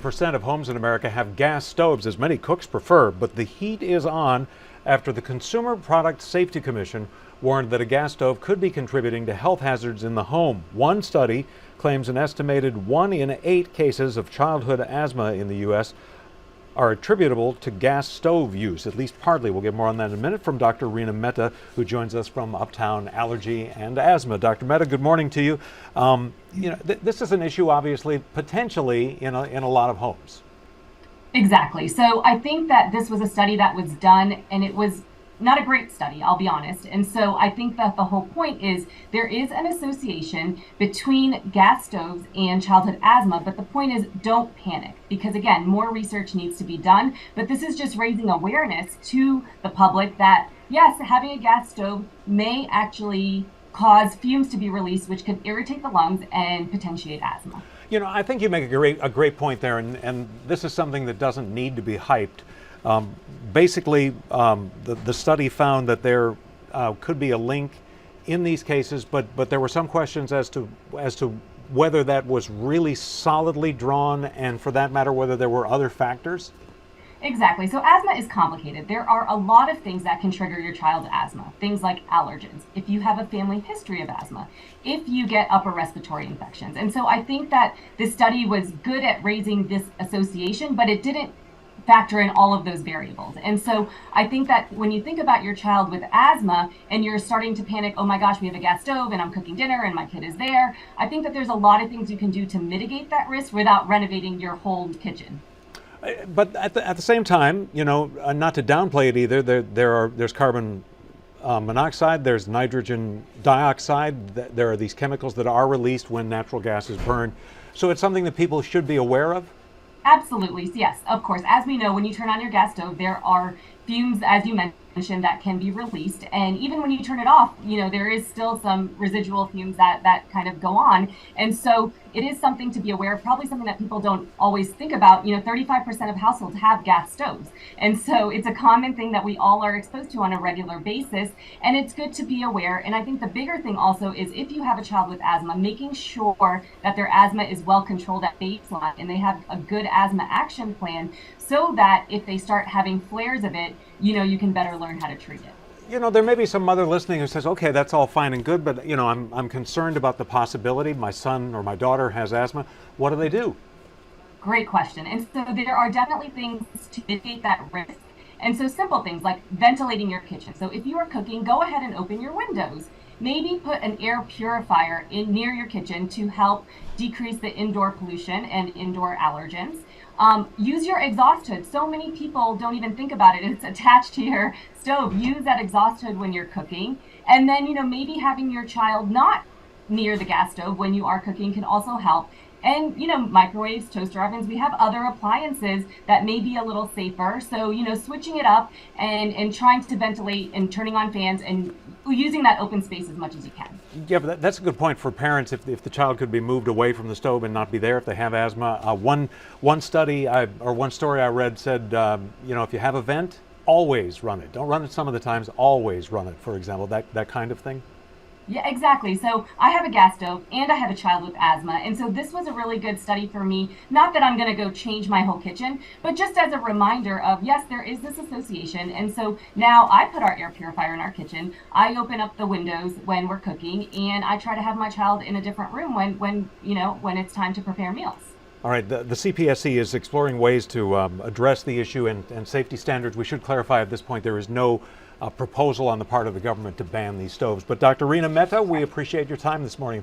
Percent of homes in America have gas stoves, as many cooks prefer, but the heat is on after the Consumer Product Safety Commission warned that a gas stove could be contributing to health hazards in the home. One study claims an estimated 1 in 8 cases of childhood asthma in the U.S. are attributable to gas stove use, at least partly. We'll get more on that in a minute from Dr. Reena Mehta, who joins us from Uptown Allergy and Asthma. Dr. Mehta, good morning to you. This is an issue, obviously, potentially in a lot of homes. Exactly. So I think that this was a study that was done, and it was not a great study, I'll be honest. And so I think that the whole point is there is an association between gas stoves and childhood asthma, but the point is don't panic, because again, more research needs to be done. But this is just raising awareness to the public that yes, having a gas stove may actually cause fumes to be released, which could irritate the lungs and potentiate asthma. I think you make a great point there, and this is something that doesn't need to be hyped. Basically, the study found that there could be a link in these cases, but there were some questions as to whether that was really solidly drawn, and for that matter, whether there were other factors. Exactly. So asthma is complicated. There are a lot of things that can trigger your child's asthma. Things like allergens, if you have a family history of asthma, if you get upper respiratory infections. And so I think that this study was good at raising this association, but it didn't factor in all of those variables. And so I think that when you think about your child with asthma and you're starting to panic, oh my gosh, we have a gas stove and I'm cooking dinner and my kid is there, I think that there's a lot of things you can do to mitigate that risk without renovating your whole kitchen. But at the same time, not to downplay it either, there's carbon monoxide, there's nitrogen dioxide, there are these chemicals that are released when natural gas is burned. So it's something that people should be aware of? Absolutely, yes, of course. As we know, when you turn on your gas stove, there are fumes, as you mentioned, that can be released. And even when you turn it off, there is still some residual fumes that kind of go on. And so it is something to be aware of, probably something that people don't always think about. 35% of households have gas stoves. And so it's a common thing that we all are exposed to on a regular basis. And it's good to be aware. And I think the bigger thing also is if you have a child with asthma, making sure that their asthma is well controlled at baseline and they have a good asthma action plan so that if they start having flares of it, you can better learn how to treat it. There may be some mother listening who says, okay, that's all fine and good, but I'm concerned about the possibility my son or my daughter has asthma. What do they do? Great question. And so there are definitely things to mitigate that risk. And so simple things like ventilating your kitchen. So if you are cooking, go ahead and open your windows. Maybe put an air purifier in near your kitchen to help decrease the indoor pollution and indoor allergens. Use your exhaust hood. So many people don't even think about it. It's attached to your stove. Use that exhaust hood when you're cooking. And then, maybe having your child not near the gas stove when you are cooking can also help. And, microwaves, toaster ovens, we have other appliances that may be a little safer. So, switching it up and trying to ventilate and turning on fans and using that open space as much as you can. Yeah, but that's a good point for parents if the child could be moved away from the stove and not be there if they have asthma. One study or one story I read said, if you have a vent, always run it. Don't run it some of the times, always run it, for example, that kind of thing. Yeah, exactly. So I have a gas stove and I have a child with asthma. And so this was a really good study for me. Not that I'm going to go change my whole kitchen, but just as a reminder of, yes, there is this association. And so now I put our air purifier in our kitchen. I open up the windows when we're cooking, and I try to have my child in a different room when it's time to prepare meals. All right, the CPSC is exploring ways to address the issue and safety standards. We should clarify at this point there is no proposal on the part of the government to ban these stoves. But Dr. Reena Mehta, we appreciate your time this morning.